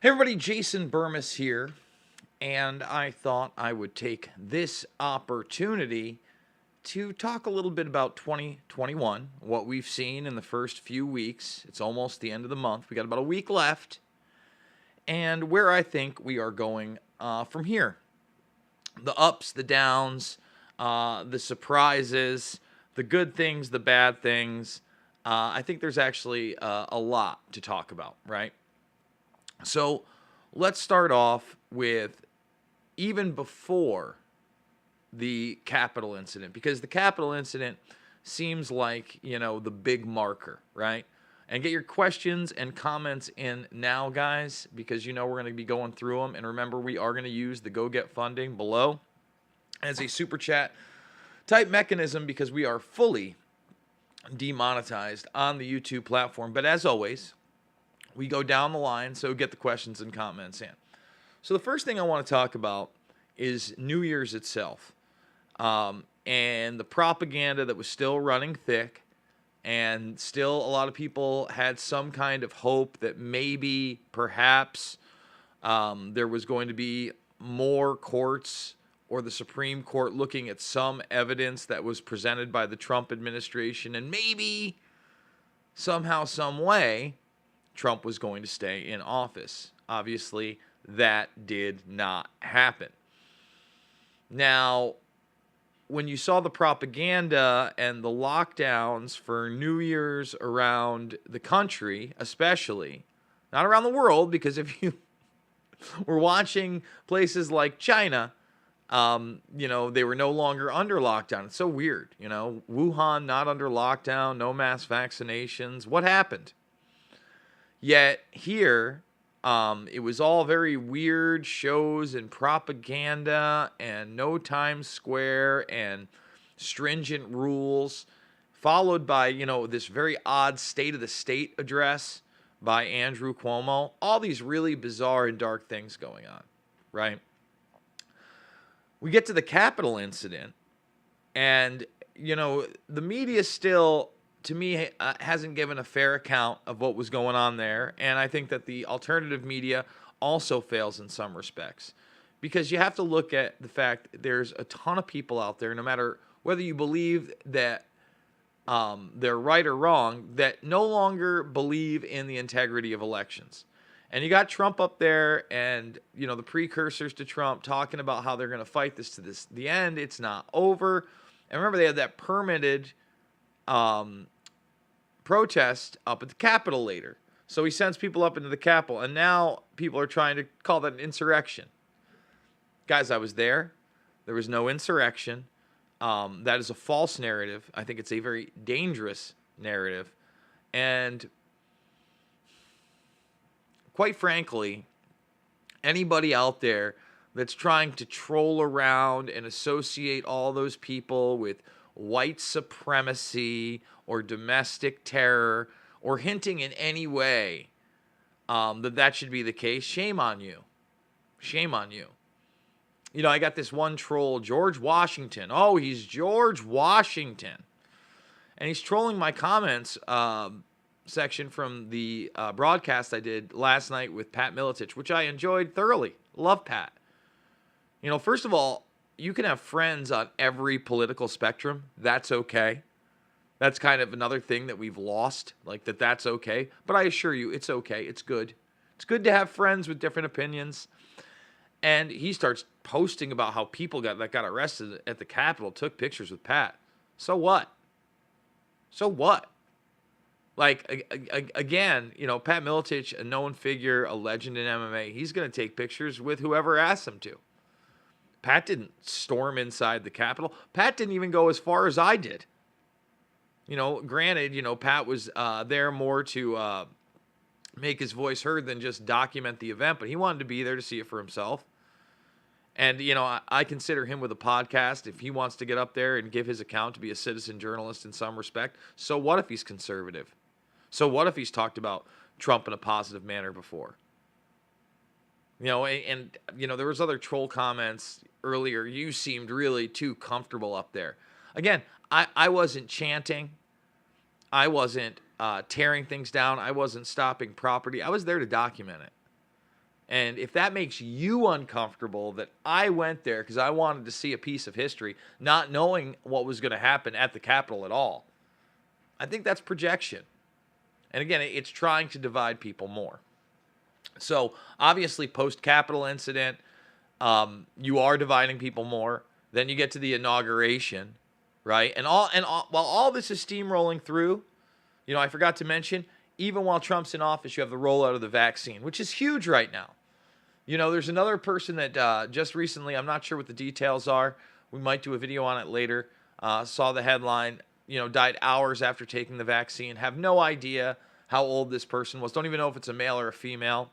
Hey everybody, Jason Burmis here, and I thought I would take this opportunity to talk a little bit about 2021, what we've seen in the first few weeks. It's almost the end of the month. We got about a week left, and where I think we are going from here. The ups, the downs, the surprises, the good things, the bad things. I think there's actually a lot to talk about, right? So let's start off with even before the Capitol incident, because the Capitol incident seems like, the big marker, right? And get your questions and comments in now, guys, because we're going to be going through them. And remember, we are going to use the Go Get funding below as a super chat type mechanism because we are fully demonetized on the YouTube platform. But as always, we go down the line, so get the questions and comments in. So the first thing I want to talk about is New Year's itself, and the propaganda that was still running thick, and still a lot of people had some kind of hope that maybe, perhaps, there was going to be more courts or the Supreme Court looking at some evidence that was presented by the Trump administration, and maybe, somehow, some way, Trump was going to stay in office. Obviously, that did not happen. Now, when you saw the propaganda and the lockdowns for New Year's around the country, especially, not around the world, because if you were watching places like China, they were no longer under lockdown. It's so weird, Wuhan not under lockdown, no mass vaccinations. What happened? Yet here, it was all very weird shows and propaganda and no Times Square and stringent rules, followed by, this very odd State of the State address by Andrew Cuomo. All these really bizarre and dark things going on, right? We get to the Capitol incident, and, the media still, to me, hasn't given a fair account of what was going on there. And I think that the alternative media also fails in some respects. Because you have to look at the fact that there's a ton of people out there, no matter whether you believe that they're right or wrong, that no longer believe in the integrity of elections. And you got Trump up there and, the precursors to Trump talking about how they're going to fight this to the end. It's not over. And remember, they had that permitted protest up at the Capitol later. So he sends people up into the Capitol, and now people are trying to call that an insurrection. Guys, I was there. There was no insurrection. That is a false narrative. I think it's a very dangerous narrative. And quite frankly, anybody out there that's trying to troll around and associate all those people with white supremacy or domestic terror, or hinting in any way that should be the case, shame on you. Shame on you. I got this one troll, George Washington. Oh, he's George Washington. And he's trolling my comments section from the broadcast I did last night with Pat Miletich, which I enjoyed thoroughly. Love Pat. First of all, you can have friends on every political spectrum. That's okay. That's kind of another thing that we've lost, like that's okay. But I assure you, it's okay. It's good. It's good to have friends with different opinions. And he starts posting about how people that got arrested at the Capitol took pictures with Pat. So what? So what? Like, again, Pat Miletich, a known figure, a legend in MMA, he's going to take pictures with whoever asks him to. Pat didn't storm inside the Capitol. Pat didn't even go as far as I did. Granted, Pat was there more to make his voice heard than just document the event, but he wanted to be there to see it for himself. And, I consider him with a podcast, if he wants to get up there and give his account to be a citizen journalist in some respect. So what if he's conservative? So what if he's talked about Trump in a positive manner before? There was other troll comments earlier. You seemed really too comfortable up there. Again, I wasn't chanting. I wasn't tearing things down. I wasn't stopping property. I was there to document it. And if that makes you uncomfortable that I went there because I wanted to see a piece of history, not knowing what was going to happen at the Capitol at all, I think that's projection. And again, it's trying to divide people more. So obviously, post-Capitol incident, you are dividing people more. Then you get to the inauguration, right? And while all this is steamrolling through, I forgot to mention, even while Trump's in office, you have the rollout of the vaccine, which is huge right now. There's another person that just recently, I'm not sure what the details are. We might do a video on it later. Saw the headline, died hours after taking the vaccine. Have no idea how old this person was. Don't even know if it's a male or a female.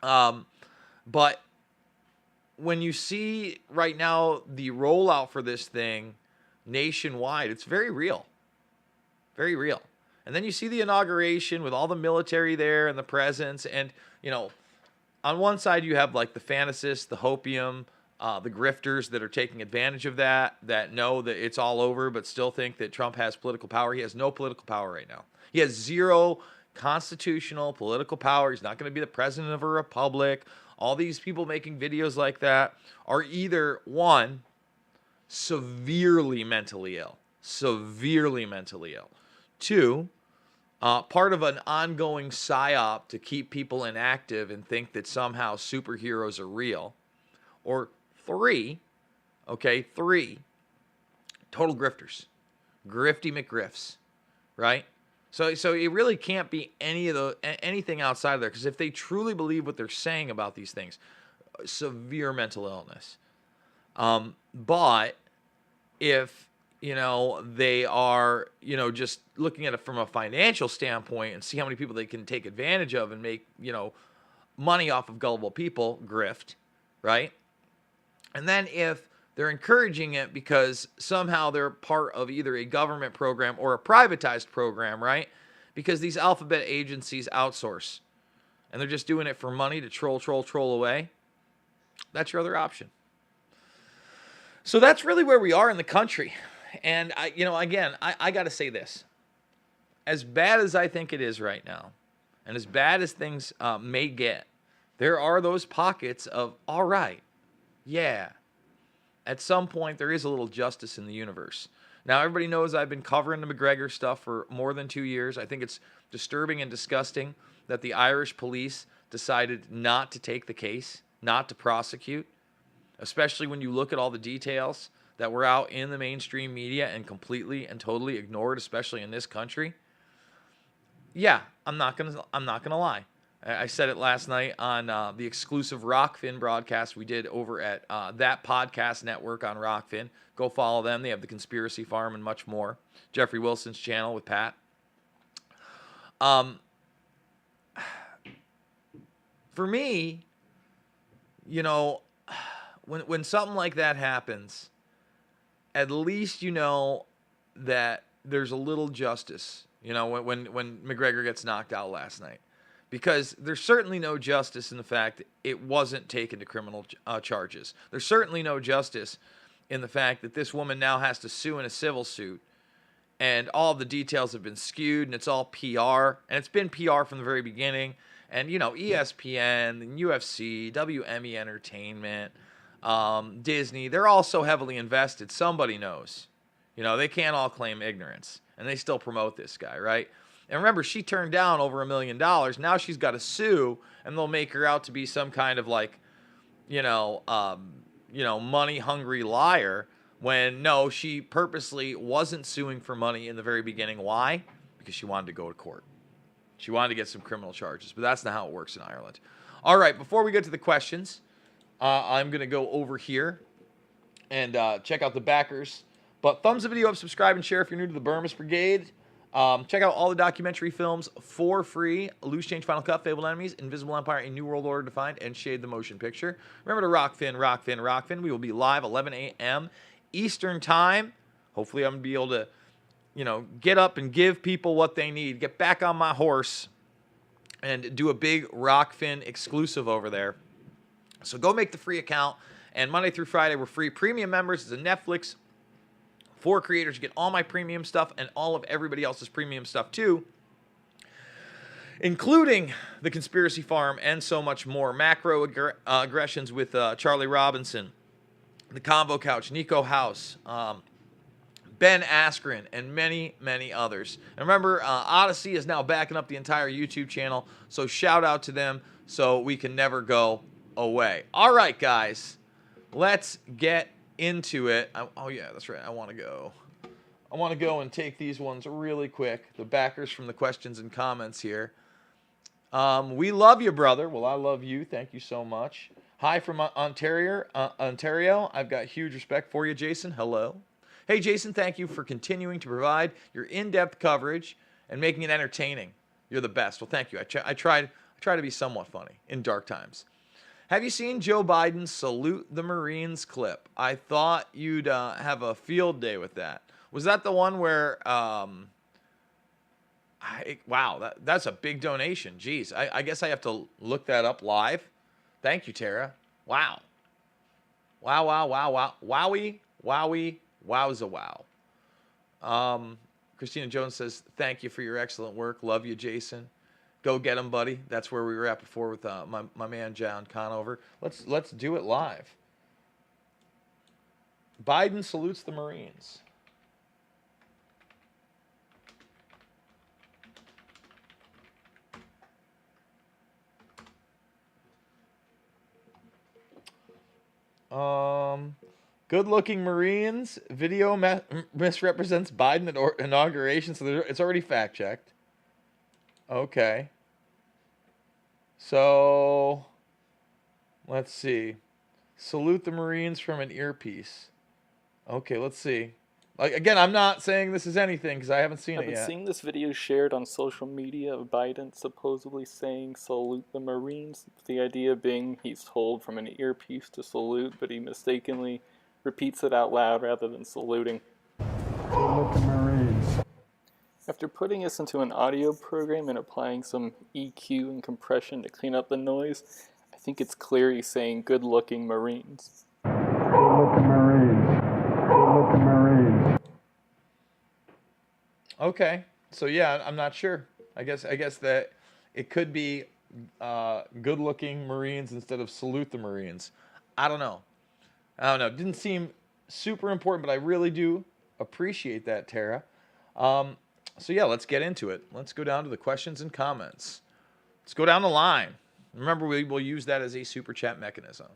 But when you see right now the rollout for this thing nationwide, it's very real. Very real. And then you see the inauguration with all the military there and the presence. And, on one side you have like the fantasists, the hopium, the grifters that are taking advantage of that know that it's all over, but still think that Trump has political power. He has no political power right now. He has zero constitutional political power. He's not going to be the president of a republic. All these people making videos like that are either, one, severely mentally ill. Two, part of an ongoing psyop to keep people inactive and think that somehow superheroes are real. Or three, total grifters. Grifty McGriffs, right? So it really can't be anything outside of there, because if they truly believe what they're saying about these things, severe mental illness. But if they are, just looking at it from a financial standpoint and see how many people they can take advantage of and make, money off of gullible people, grift, right? And then if they're encouraging it because somehow they're part of either a government program or a privatized program, right? Because these alphabet agencies outsource and they're just doing it for money to troll away. That's your other option. So that's really where we are in the country. And I got to say this. As bad as I think it is right now, and as bad as things may get, there are those pockets of, all right, yeah, at some point there is a little justice in the universe. Now, everybody knows I've been covering the McGregor stuff for more than 2 years. I think it's disturbing and disgusting that the Irish police decided not to take the case, not to prosecute, especially when you look at all the details that were out in the mainstream media and completely and totally ignored, especially in this country. Yeah, I'm not gonna lie. I said it last night on the exclusive Rockfin broadcast we did over at that podcast network on Rockfin. Go follow them. They have the Conspiracy Farm and much more. Jeffrey Wilson's channel with Pat. For me, when something like that happens, at least that there's a little justice. When McGregor gets knocked out last night. Because there's certainly no justice in the fact that it wasn't taken to criminal charges. There's certainly no justice in the fact that this woman now has to sue in a civil suit, and all the details have been skewed, and it's all PR, and it's been PR from the very beginning. And, ESPN, and UFC, WME Entertainment, Disney, they're all so heavily invested, somebody knows. They can't all claim ignorance, and they still promote this guy, right? And remember, she turned down over $1 million. Now she's got to sue, and they'll make her out to be some kind of money-hungry liar. When no, she purposely wasn't suing for money in the very beginning. Why? Because she wanted to go to court. She wanted to get some criminal charges, but that's not how it works in Ireland. All right, before we get to the questions, I'm going to go over here and check out the backers. But thumbs the video up, subscribe, and share if you're new to the Burmist Brigade. Check out all the documentary films for free. Loose Change, Final Cut, Fabled Enemies, Invisible Empire, A New World Order Defined, and Shade the Motion Picture. Remember to Rockfin. We will be live 11 a.m. Eastern Time. Hopefully I'm going to be able to, get up and give people what they need. Get back on my horse and do a big Rockfin exclusive over there. So go make the free account. And Monday through Friday, we're free. Premium members is a Netflix for creators. You get all my premium stuff and all of everybody else's premium stuff too. including the Conspiracy Farm and so much more. Macro aggressions with Charlie Robinson, the Convo Couch, Nico House, Ben Askren, and many, many others. And remember, Odyssey is now backing up the entire YouTube channel, so shout out to them so we can never go away. All right, guys, let's get into it. Oh, yeah, that's right. I want to go and take these ones really quick. The backers from the questions and comments here. We love you, brother. Well, I love you. Thank you so much. Hi from Ontario. I've got huge respect for you, Jason. Hello. Hey, Jason, thank you for continuing to provide your in-depth coverage and making it entertaining. You're the best. Well, thank you. I try to be somewhat funny in dark times. Have you seen Joe Biden salute the Marines clip? I thought you'd have a field day with that. Was that the one where, wow, that's a big donation. Jeez, I guess I have to look that up live. Thank you, Tara. Wow. Wow, wow, wow, wow. Wowie, wowie, wowza wow. Christina Jones says, thank you for your excellent work. Love you, Jason. Go get him, buddy. That's where we were at before with my man John Conover. Let's do it live. Biden salutes the Marines. Good-looking Marines. Video misrepresents Biden at inauguration, so it's already fact-checked. Okay. So, let's see. Salute the Marines from an earpiece. Okay, let's see. Again, I'm not saying this is anything because I haven't seen it yet. I've been seeing this video shared on social media of Biden supposedly saying salute the Marines. The idea being he's told from an earpiece to salute, but he mistakenly repeats it out loud rather than saluting. Salute the Marines. After putting this into an audio program and applying some EQ and compression to clean up the noise, I think it's clear he's saying good-looking Marines. Salute the Marines. Salute the Marines. Okay, so yeah, I'm not sure. I guess that it could be good-looking Marines instead of salute the Marines. I don't know. It didn't seem super important, but I really do appreciate that, Tara. So yeah, let's get into it. Let's go down to the questions and comments. Let's go down the line. Remember, we will use that as a super chat mechanism.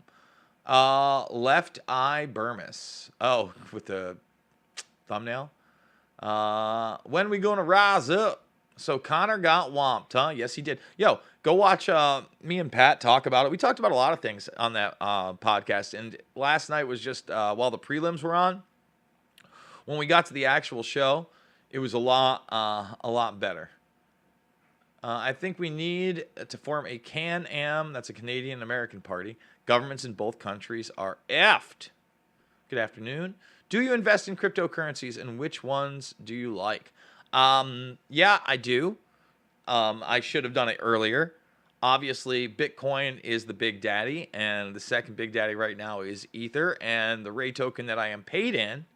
Left Eye Burmis. Oh, with the thumbnail. When we going to rise up? So Connor got whomped, huh? Yes, he did. Yo, go watch me and Pat talk about it. We talked about a lot of things on that podcast, and last night was just while the prelims were on. When we got to the actual show, it was a lot better. I think we need to form a Can-Am, that's a Canadian-American party. Governments in both countries are effed. Good afternoon. Do you invest in cryptocurrencies, and which ones do you like? Yeah, I do. I should have done it earlier. Obviously, Bitcoin is the big daddy, and the second big daddy right now is Ether, and the Ray token that I am paid in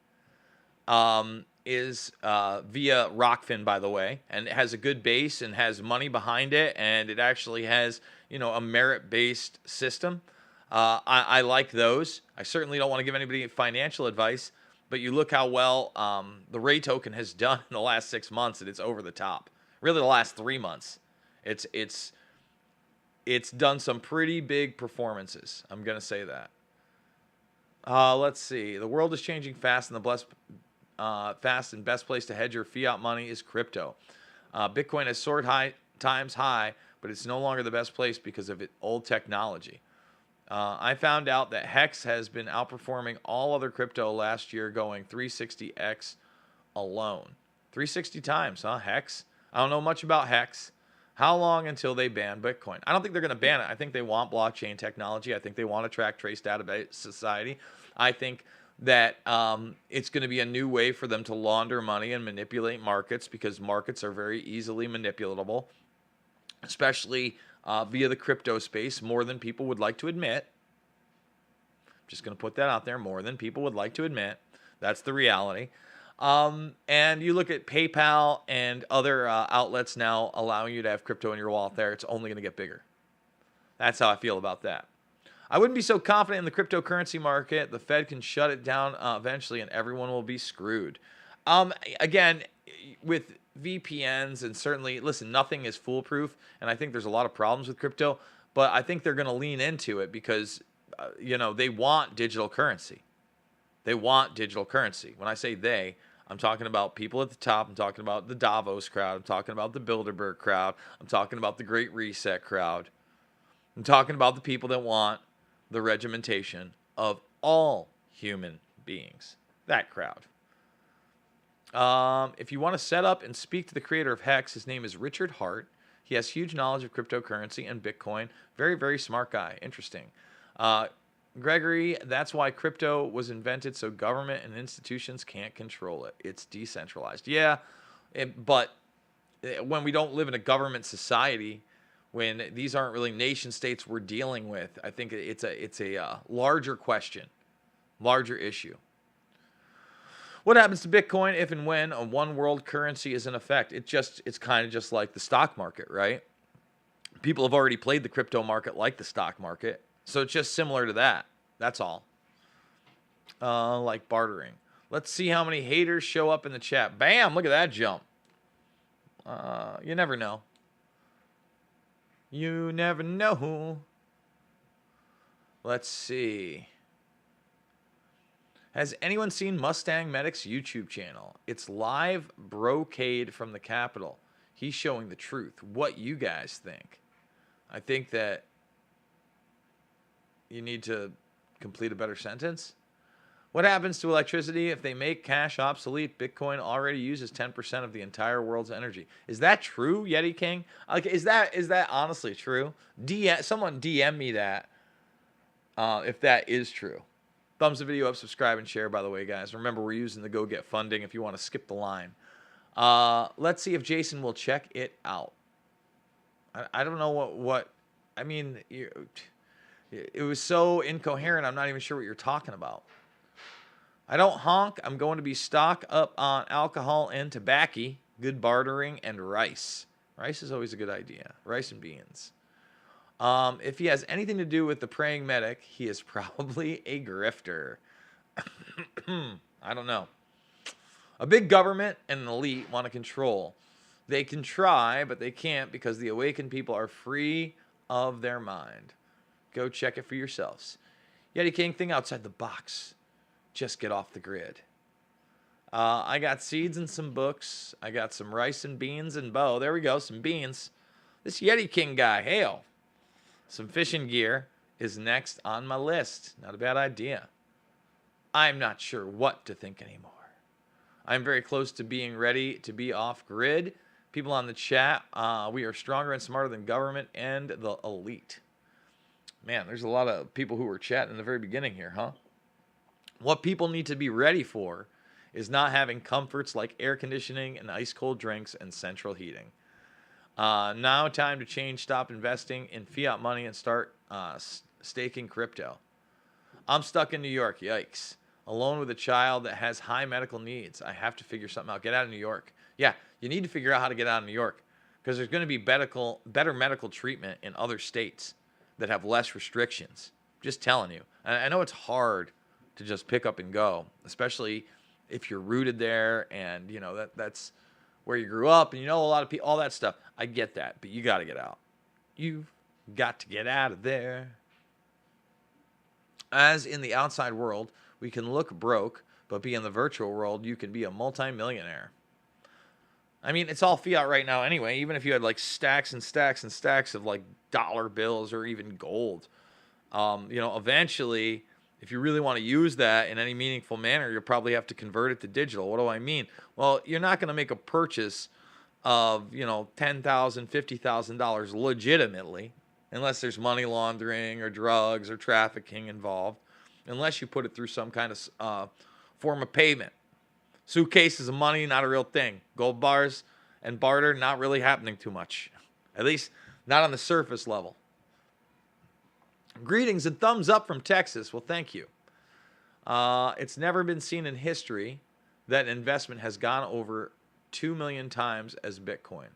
is via Rockfin, by the way, and it has a good base and has money behind it, and it actually has, a merit-based system. I like those. I certainly don't want to give anybody financial advice, but you look how well the Ray token has done in the last 6 months, and it's over the top. Really, the last 3 months, it's done some pretty big performances. I'm gonna say that. Let's see. The world is changing fast, and fast and best place to hedge your fiat money is crypto. Bitcoin has soared times high, but it's no longer the best place because of its old technology. I found out that Hex has been outperforming all other crypto last year, going 360x alone. 360 times, huh? Hex? I don't know much about Hex. How long until they ban Bitcoin? I don't think they're going to ban it. I think they want blockchain technology. I think they want a track trace database society. I think that it's going to be a new way for them to launder money and manipulate markets, because markets are very easily manipulatable, especially via the crypto space, more than people would like to admit. Just going to put that out there, more than people would like to admit. That's the reality. And you look at PayPal and other outlets now allowing you to have crypto in your wallet there. It's only going to get bigger. That's how I feel about that. I wouldn't be so confident in the cryptocurrency market. The Fed can shut it down eventually, and everyone will be screwed. Again, with VPNs and certainly, listen, nothing is foolproof, and I think there's a lot of problems with crypto, but I think they're going to lean into it because, they want digital currency. They want digital currency. When I say they, I'm talking about people at the top. I'm talking about the Davos crowd. I'm talking about the Bilderberg crowd. I'm talking about the Great Reset crowd. I'm talking about the people that want the regimentation of all human beings. That crowd. If you want to set up and speak to the creator of Hex, his name is Richard Hart. He has huge knowledge of cryptocurrency and Bitcoin. Very, very smart guy. Interesting. Gregory, that's why crypto was invented, so government and institutions can't control it. It's decentralized. Yeah, but when we don't live in a government society, when these aren't really nation states we're dealing with, I think it's a larger question, larger issue. What happens to Bitcoin if and when a one world currency is in effect? It's kind of just like the stock market, right? People have already played the crypto market like the stock market, so it's just similar to that. That's all. Like bartering. Let's see how many haters show up in the chat. Bam! Look at that jump. You never know. You never know. Let's see. Has anyone seen Mustang Medic's YouTube channel? It's live brocade from the Capitol. He's showing the truth. What you guys think? I think that you need to complete a better sentence. What happens to electricity if they make cash obsolete? Bitcoin already uses 10% of the entire world's energy. Is that true, Yeti King? Like, is that honestly true? Someone DM me that if that is true. Thumbs the video up, subscribe, and share, by the way, guys. Remember, we're using the Go Get funding if you want to skip the line. Let's see if Jason will check it out. I don't know what I mean, it was so incoherent, I'm not even sure what you're talking about. I don't honk. I'm going to be stock up on alcohol and tobacco, good bartering, and rice. Rice is always a good idea. Rice and beans. If he has anything to do with the praying medic, he is probably a grifter. I don't know. A big government and an elite want to control. They can try, but they can't because the awakened people are free of their mind. Go check it for yourselves. Yeti King, think outside the box. Just get off the grid. I got seeds and some books. I got some rice and beans and bow. There we go, some beans. This Yeti King guy, hail. Some fishing gear is next on my list. Not a bad idea. I'm not sure what to think anymore. I'm very close to being ready to be off grid. People on the chat, we are stronger and smarter than government and the elite. Man, there's a lot of people who were chatting in the very beginning here, huh? What people need to be ready for is not having comforts like air conditioning and ice cold drinks and central heating. Now time to change, stop investing in fiat money and start staking crypto. I'm stuck in New York, yikes. Alone with a child that has high medical needs. I have to figure something out. Get out of New York. Yeah, you need to figure out how to get out of New York because there's going to be better medical treatment in other states that have less restrictions. Just telling you. I know it's hard to just pick up and go, especially if you're rooted there and, you know, that's where you grew up and you know a lot of people, all that stuff. I get that, but you got to get out. You've got to get out of there. As in the outside world, we can look broke, but be in the virtual world, you can be a multimillionaire. I mean, it's all fiat right now anyway, even if you had like stacks and stacks and stacks of like dollar bills or even gold. You know, eventually, if you really want to use that in any meaningful manner, you'll probably have to convert it to digital. What do I mean? Well, you're not going to make a purchase of, you know, $10,000, $50,000 legitimately, unless there's money laundering or drugs or trafficking involved, unless you put it through some kind of form of payment. Suitcases of money, not a real thing. Gold bars and barter, not really happening too much. At least not on the surface level. Greetings and thumbs up from Texas. Well, thank you. It's never been seen in history that investment has gone over 2 million times as Bitcoin.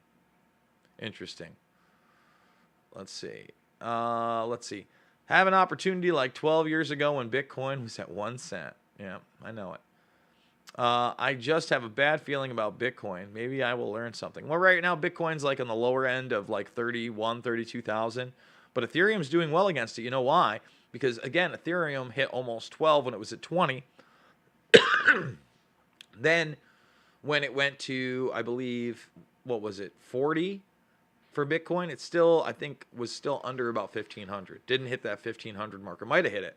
Interesting. Let's see. Have an opportunity like 12 years ago when Bitcoin was at 1 cent. Yeah, I know it. I just have a bad feeling about Bitcoin. Maybe I will learn something. Well, right now, Bitcoin's like on the lower end of like 31, 32,000. But Ethereum's doing well against it. You know why? Because, again, Ethereum hit almost 12 when it was at 20. Then when it went to, I believe, what was it, 40 for Bitcoin, it still, I think, was still under about 1,500. Didn't hit that 1,500 mark. It might have hit it.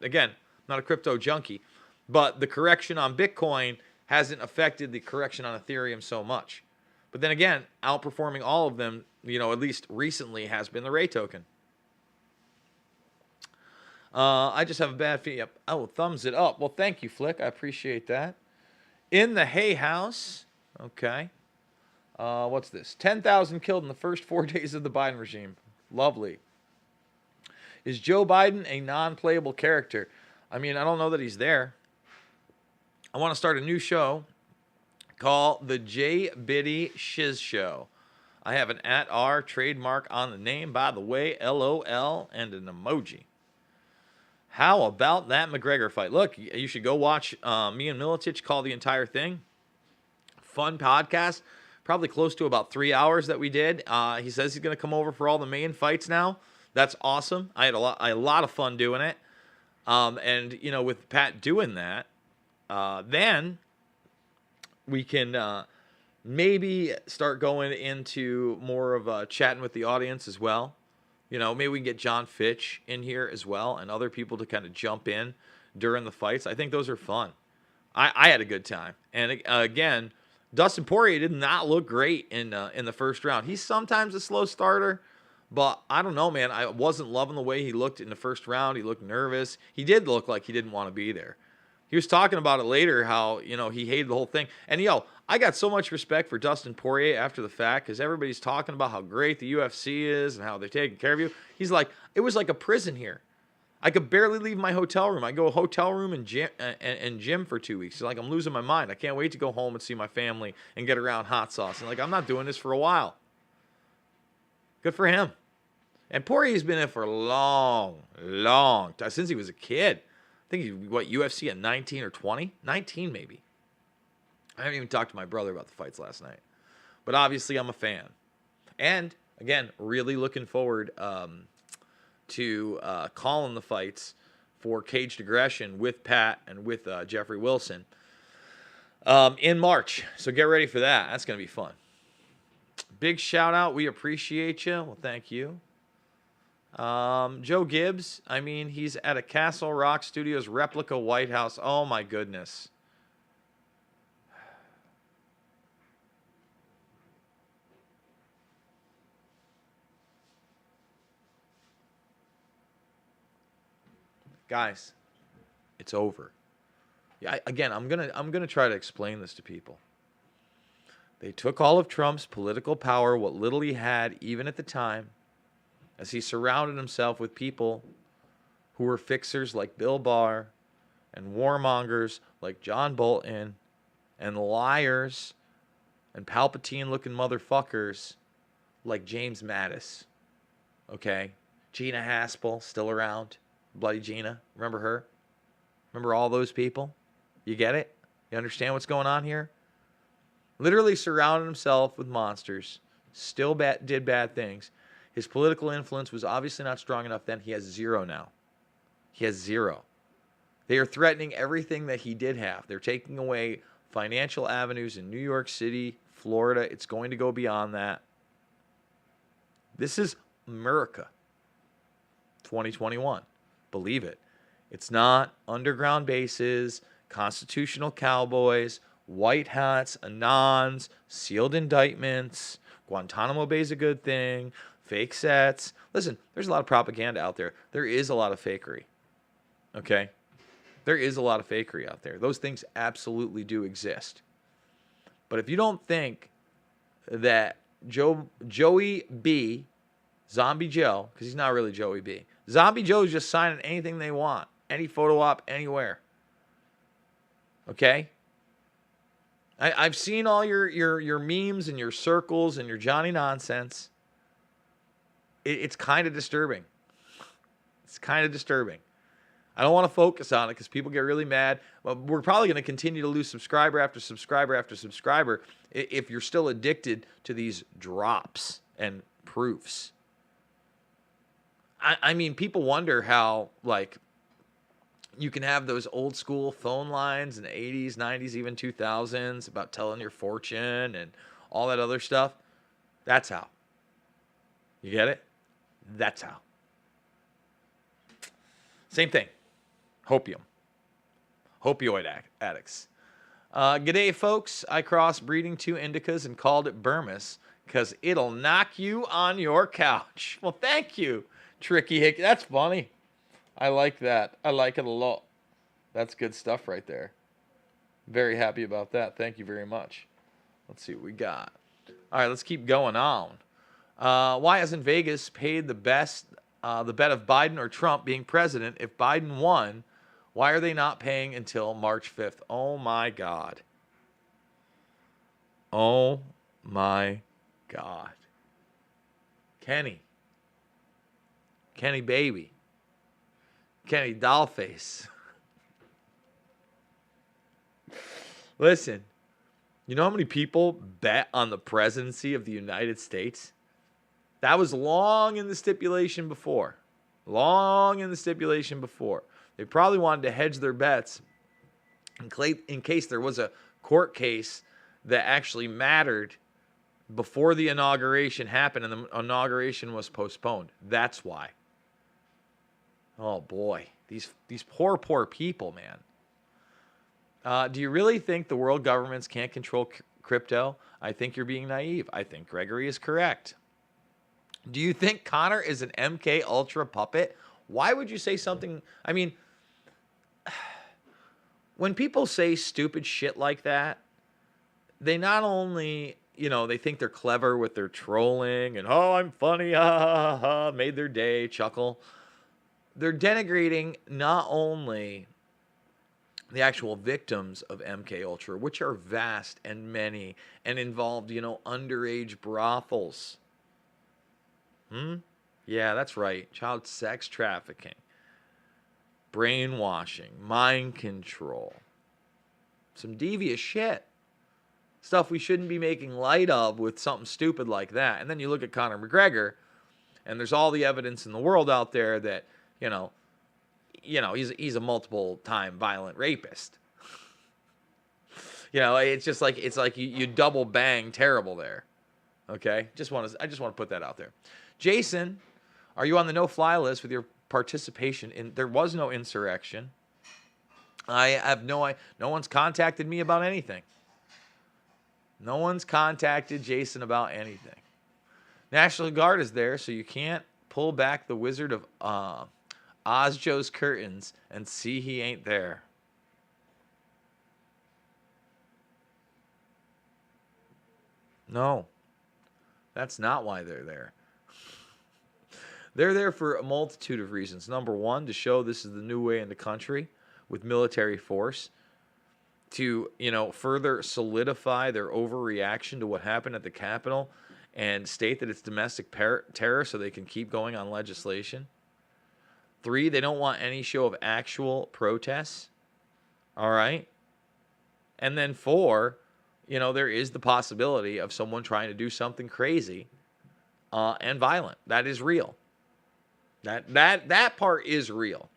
Again, not a crypto junkie. But the correction on Bitcoin hasn't affected the correction on Ethereum so much. But then again, outperforming all of them, at least recently, has been the Ray token. I just have a bad feeling. Yep. Oh, thumbs it up. Well, thank you, Flick. I appreciate that. In the Hay House. Okay. What's this? 10,000 killed in the first 4 days of the Biden regime. Lovely. Is Joe Biden a non-playable character? I mean, I don't know that he's there. I want to start a new show called The J. Biddy Shiz Show. I have an @R trademark on the name, by the way, LOL, and an emoji. How about that McGregor fight? Look, you should go watch me and Militich call the entire thing. Fun podcast. Probably close to about 3 hours that we did. He says he's going to come over for all the main fights now. That's awesome. I had a lot of fun doing it. And, with Pat doing that, then we can maybe start going into more of chatting with the audience as well. Maybe we can get John Fitch in here as well and other people to kind of jump in during the fights. I think those are fun. I had a good time. And again, Dustin Poirier did not look great in the first round. He's sometimes a slow starter, but I don't know, man. I wasn't loving the way he looked in the first round. He looked nervous. He did look like he didn't want to be there. He was talking about it later, how, he hated the whole thing. And, I got so much respect for Dustin Poirier after the fact because everybody's talking about how great the UFC is and how they're taking care of you. He's like, it was like a prison here. I could barely leave my hotel room. I go hotel room and gym for 2 weeks. It's like I'm losing my mind. I can't wait to go home and see my family and get around hot sauce. And I'm not doing this for a while. Good for him. And Poirier's been in for a long time, since he was a kid. I think UFC at 19 or 20? 19 maybe. I haven't even talked to my brother about the fights last night. But obviously I'm a fan. And, again, really looking forward to calling the fights for Caged Aggression with Pat and with Jeffrey Wilson in March. So get ready for that. That's going to be fun. Big shout out. We appreciate you. Well, thank you. Joe Gibbs, he's at a Castle Rock Studios replica White House. Oh, my goodness. Guys, it's over. Yeah, again, I'm gonna try to explain this to people. They took all of Trump's political power, what little he had, even at the time, as he surrounded himself with people who were fixers like Bill Barr and warmongers like John Bolton and liars and Palpatine-looking motherfuckers like James Mattis. Okay? Gina Haspel, still around. Bloody Gina. Remember her? Remember all those people? You get it? You understand what's going on here? Literally surrounded himself with monsters. Still did bad things. His political influence was obviously not strong enough then. He has zero now. He has zero. They are threatening everything that he did have. They're taking away financial avenues in New York City, Florida. It's going to go beyond that. This is America. 2021. Believe it. It's not underground bases, constitutional cowboys, white hats, anons, sealed indictments. Guantanamo Bay is a good thing. Fake sets. Listen, there's a lot of propaganda out there. There is a lot of fakery. Okay? There is a lot of fakery out there. Those things absolutely do exist. But if you don't think that Joey B, Zombie Joe, because he's not really Joey B, Zombie Joe is just signing anything they want. Any photo op, anywhere. Okay? I've seen all your memes and your circles and your Johnny nonsense. It's kind of disturbing. It's kind of disturbing. I don't want to focus on it because people get really mad. But we're probably going to continue to lose subscriber after subscriber after subscriber if you're still addicted to these drops and proofs. I mean, people wonder how, like, you can have those old school phone lines in the 80s, 90s, even 2000s about telling your fortune and all that other stuff. That's how. You get it? That's how. Same thing. Hopium. Opioid addicts. G'day, folks. I crossed breeding 2 indicas and called it Burmis because it'll knock you on your couch. Well, thank you, Tricky Hick. That's funny. I like that. I like it a lot. That's good stuff right there. Very happy about that. Thank you very much. Let's see what we got. All right, let's keep going on. Why hasn't Vegas paid the bet of Biden or Trump being president? If Biden won, why are they not paying until March 5th? Oh, my God. Oh, my God. Kenny baby. Kenny Dollface. Listen, you know how many people bet on the presidency of the United States? That was long in the stipulation before. Long in the stipulation before. They probably wanted to hedge their bets in case there was a court case that actually mattered before the inauguration happened and the inauguration was postponed. That's why. Oh boy, these poor people, man. Do you really think the world governments can't control crypto? I think you're being naive. I think Gregory is correct. Do you think Connor is an MK Ultra puppet? Why would you say something? I mean, when people say stupid shit like that, they not only, they think they're clever with their trolling and, oh, I'm funny, ha ha ha, made their day, chuckle. They're denigrating not only the actual victims of MK Ultra, which are vast and many and involved, underage brothels. Yeah, that's right. Child sex trafficking, brainwashing, mind control. Some devious shit. Stuff we shouldn't be making light of with something stupid like that. And then you look at Conor McGregor, and there's all the evidence in the world out there that, he's a multiple time violent rapist. It's just like you double bang terrible there. Okay? I just want to put that out there. Jason, are you on the no-fly list with your participation in? There was no insurrection. I have no one's contacted me about anything. No one's contacted Jason about anything. National Guard is there, so you can't pull back the Wizard of Ozjo's curtains and see he ain't there. No, that's not why they're there. They're there for a multitude of reasons. Number one, to show this is the new way in the country with military force. To, further solidify their overreaction to what happened at the Capitol and state that it's domestic terror so they can keep going on legislation. 3, they don't want any show of actual protests. All right? And then 4, there is the possibility of someone trying to do something crazy and violent. That is real. That part is real.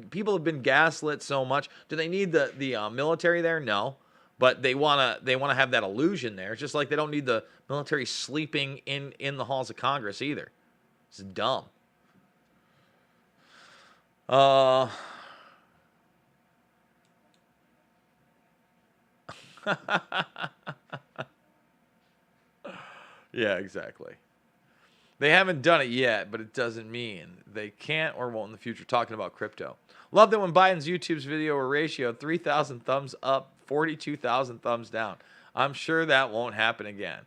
People have been gaslit so much. Do they need the military there? No, but they wanna have that illusion there. It's just like they don't need the military sleeping in the halls of Congress either. It's dumb. Yeah, exactly. They haven't done it yet, but it doesn't mean they can't or won't in the future. Talking about crypto. Love that when Biden's YouTube's video were ratioed 3,000 thumbs up, 42,000 thumbs down. I'm sure that won't happen again.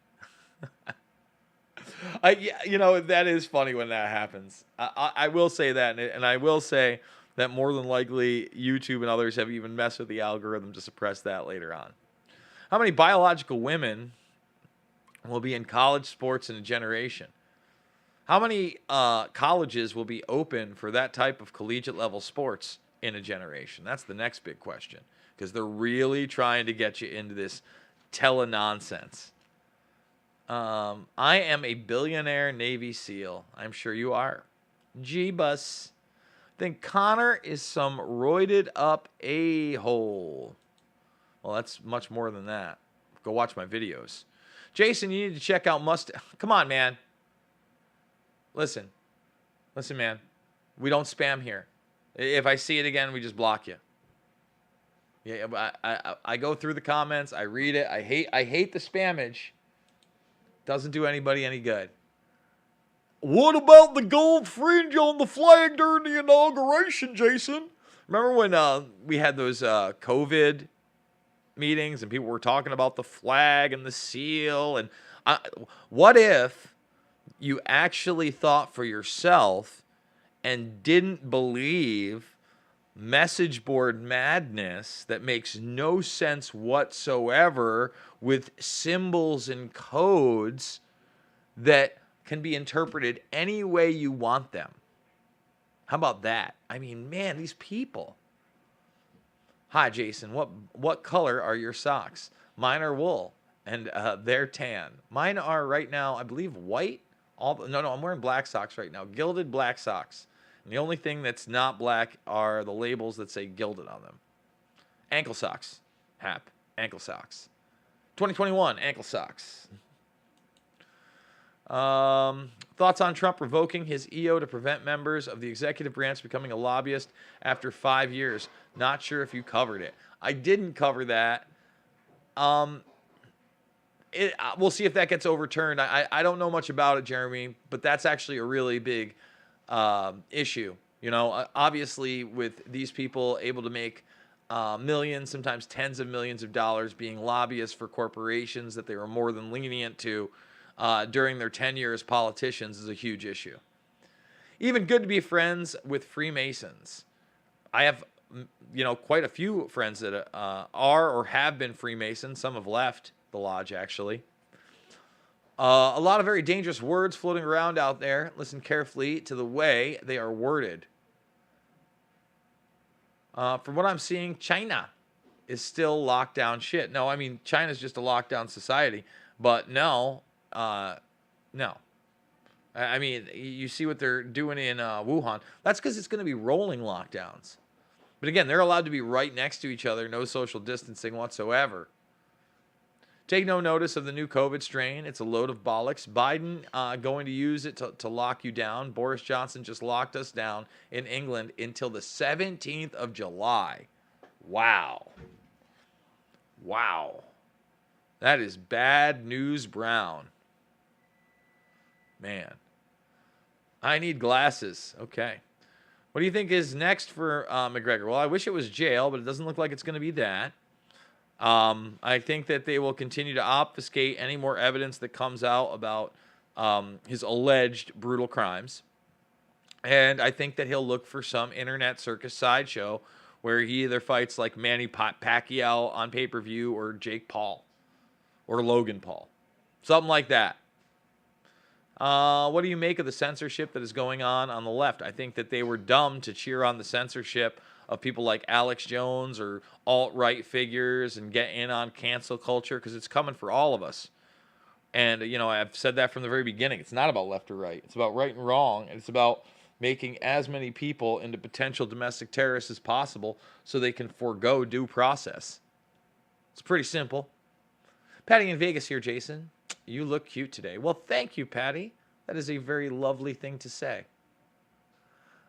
That is funny when that happens. I will say that, and I will say that more than likely YouTube and others have even messed with the algorithm to suppress that later on. How many biological women will be in college sports in a generation? How many colleges will be open for that type of collegiate level sports in a generation? That's the next big question, because they're really trying to get you into this tele-nonsense. I am a billionaire Navy SEAL. I'm sure you are. G-Bus. Think Connor is some roided up a-hole. Well, that's much more than that. Go watch my videos. Jason, you need to check out Come on, man. Listen, man. We don't spam here. If I see it again, we just block you. Yeah, I go through the comments. I read it. I hate the spammage. Doesn't do anybody any good. What about the gold fringe on the flag during the inauguration, Jason? Remember when we had those COVID meetings and people were talking about the flag and the seal? And what if you actually thought for yourself and didn't believe message board madness that makes no sense whatsoever with symbols and codes that can be interpreted any way you want them? How about that? I mean, man, these people. Hi, Jason. What color are your socks? Mine are wool, and they're tan. Mine are right now, I believe, white. No, I'm wearing black socks right now. Gilded black socks. And the only thing that's not black are the labels that say gilded on them. Ankle socks. Hap. Ankle socks. 2021 ankle socks. Thoughts on Trump revoking his EO to prevent members of the executive branch becoming a lobbyist after 5 years? Not sure if you covered it. I didn't cover that. We'll see if that gets overturned. I don't know much about it, Jeremy, but that's actually a really big issue. You know, obviously with these people able to make millions, sometimes tens of millions of dollars being lobbyists for corporations that they were more than lenient to during their tenure as politicians is a huge issue. Even good to be friends with Freemasons. I have, quite a few friends that are or have been Freemasons. Some have left the lodge, actually. A lot of very dangerous words floating around out there. Listen carefully to the way they are worded. From what I'm seeing, China is still lockdown shit. No, I mean, China's just a lockdown society. But no. No. I mean, you see what they're doing in Wuhan. That's because it's going to be rolling lockdowns. But again, they're allowed to be right next to each other. No social distancing whatsoever. Take no notice of the new COVID strain. It's a load of bollocks. Biden going to use it to lock you down. Boris Johnson just locked us down in England until the 17th of July. Wow. That is bad news, Brown. Man. I need glasses. Okay. What do you think is next for McGregor? Well, I wish it was jail, but it doesn't look like it's going to be that. I think that they will continue to obfuscate any more evidence that comes out about his alleged brutal crimes. And I think that he'll look for some internet circus sideshow where he either fights like Manny Pacquiao on pay-per-view or Jake Paul or Logan Paul. Something like that. What do you make of the censorship that is going on the left? I think that they were dumb to cheer on the censorship of people like Alex Jones or alt-right figures and get in on cancel culture, because it's coming for all of us. And, I've said that from the very beginning. It's not about left or right. It's about right and wrong. And it's about making as many people into potential domestic terrorists as possible so they can forego due process. It's pretty simple. Patty in Vegas here, Jason. You look cute today. Well, thank you, Patty. That is a very lovely thing to say.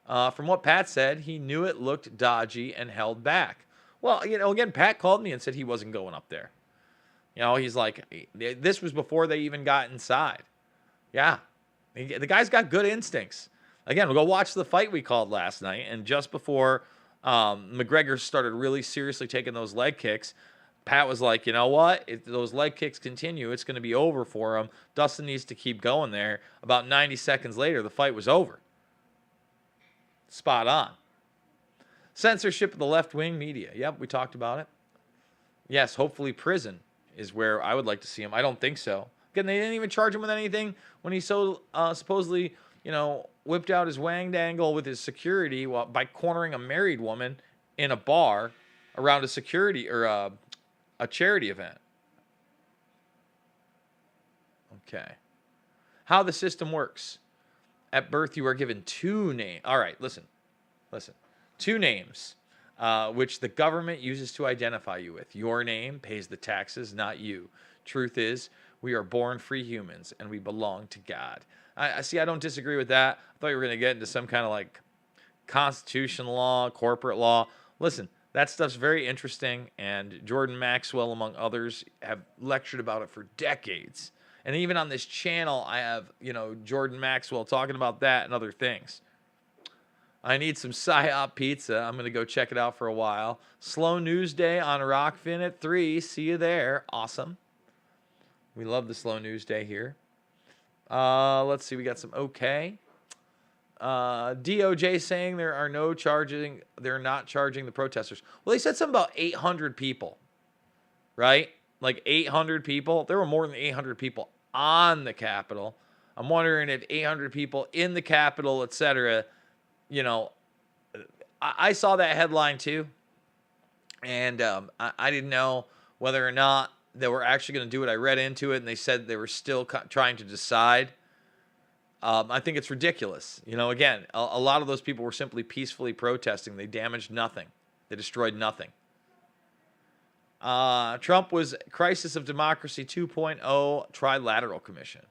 From what Pat said, he knew it looked dodgy and held back. Well, again, Pat called me and said he wasn't going up there. He's like, this was before they even got inside. Yeah. The guy's got good instincts. Again, we'll go watch the fight we called last night. And just before McGregor started really seriously taking those leg kicks, Pat was like, you know what? If those leg kicks continue, it's going to be over for him. Dustin needs to keep going there. About 90 seconds later, the fight was over. Spot on. Censorship of the left-wing media. Yep, we talked about it. Yes, hopefully prison is where I would like to see him. I don't think so. Again, they didn't even charge him with anything when he so supposedly, whipped out his wang dangle with his security by cornering a married woman in a bar around a security or a charity event. Okay. How the system works. At birth, you are given 2 names. All right, listen. 2 names, which the government uses to identify you with. Your name pays the taxes, not you. Truth is, we are born free humans, and we belong to God. I see. I don't disagree with that. I thought you were going to get into some kind of like constitution law, corporate law. Listen, that stuff's very interesting, and Jordan Maxwell, among others, have lectured about it for decades. And even on this channel, I have, Jordan Maxwell talking about that and other things. I need some PSYOP pizza. I'm going to go check it out for a while. Slow news day on Rockfin at 3. See you there. Awesome. We love the slow news day here. Let's see. We got some okay. DOJ saying they're not charging the protesters. Well, they said something about 800 people, right? Like 800 people. There were more than 800 people on the Capitol. I'm wondering if 800 people in the Capitol, etc. I saw that headline too, and I didn't know whether or not they were actually going to do it. I read into it, and they said they were still trying to decide. I think it's ridiculous. Again, a lot of those people were simply peacefully protesting. They damaged nothing. They destroyed nothing. Trump was Crisis of Democracy 2.0 Trilateral Commission.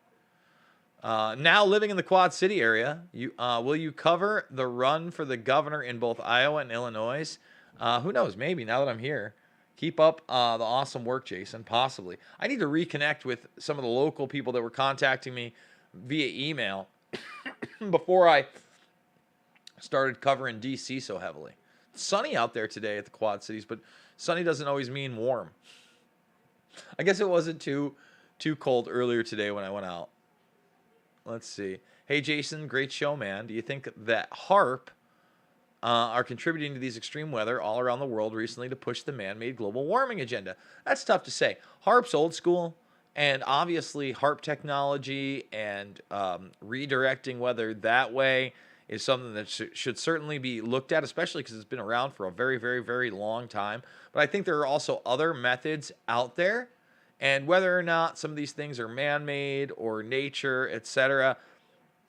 Now living in the Quad City area, will you cover the run for the governor in both Iowa and Illinois? Who knows? Maybe, now that I'm here. Keep up the awesome work, Jason. Possibly. I need to reconnect with some of the local people that were contacting me via email before I started covering D.C. so heavily. It's sunny out there today at the Quad Cities, but sunny doesn't always mean warm. I guess it wasn't too cold earlier today when I went out. Let's see. Hey, Jason, great show, man. Do you think that HARP are contributing to these extreme weather all around the world recently to push the man-made global warming agenda? That's tough to say. HARP's old school, and obviously HARP technology and redirecting weather that way is something that should certainly be looked at, especially because it's been around for a very, very, very long time. But I think there are also other methods out there, and whether or not some of these things are man-made or nature, etc.,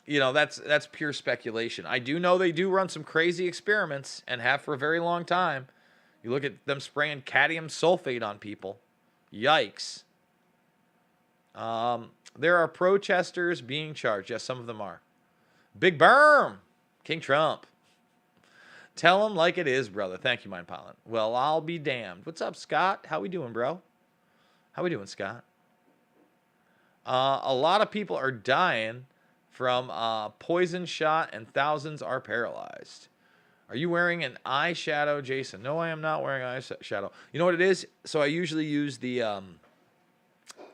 that's pure speculation. I do know they do run some crazy experiments and have for a very long time. You look at them spraying cadmium sulfate on people. Yikes. There are protesters being charged. Yes, some of them are. Big Berm. King Trump. Tell him like it is, brother. Thank you, Mind Pilot. Well, I'll be damned. What's up, Scott? How we doing, bro? How we doing, Scott? A lot of people are dying from poison shot and thousands are paralyzed. Are you wearing an eyeshadow, Jason? No, I am not wearing eyeshadow. You know what it is? So I usually use the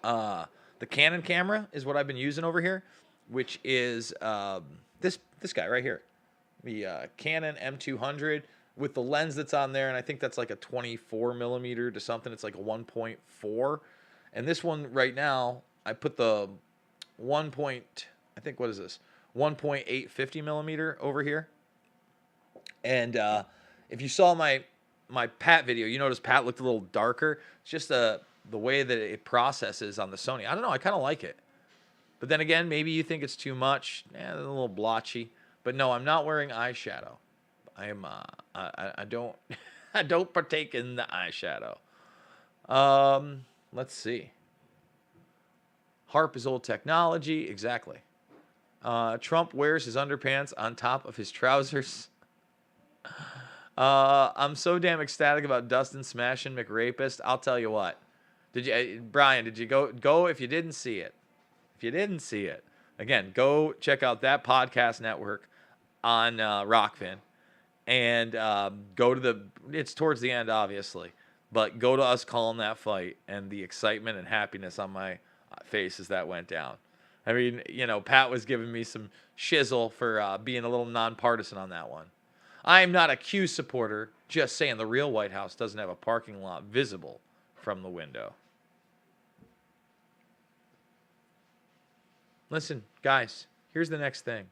Canon camera is what I've been using over here, which is this guy right here. The Canon M200 with the lens that's on there, and I think that's like a 24 millimeter to something. It's like a 1.4, and this one right now, I put the 1.8 50 millimeter over here. And if you saw my Pat video, you notice Pat looked a little darker. It's just the way that it processes on the Sony. I don't know. I kind of like it. But then again, maybe you think it's too much. A little blotchy. But no, I'm not wearing eyeshadow. I am. I don't. I don't partake in the eyeshadow. Let's see. HARP is old technology. Exactly. Trump wears his underpants on top of his trousers. I'm so damn ecstatic about Dustin smashing McRapist. I'll tell you what. Brian, did you go if you didn't see it? If you didn't see it, again, go check out that podcast network on Rockfin, and go to it's towards the end, obviously, but go to us calling that fight and the excitement and happiness on my face as that went down. I mean, Pat was giving me some shizzle for being a little nonpartisan on that one. I am not a Q supporter, just saying the real White House doesn't have a parking lot visible from the window. Listen, guys, here's the next thing.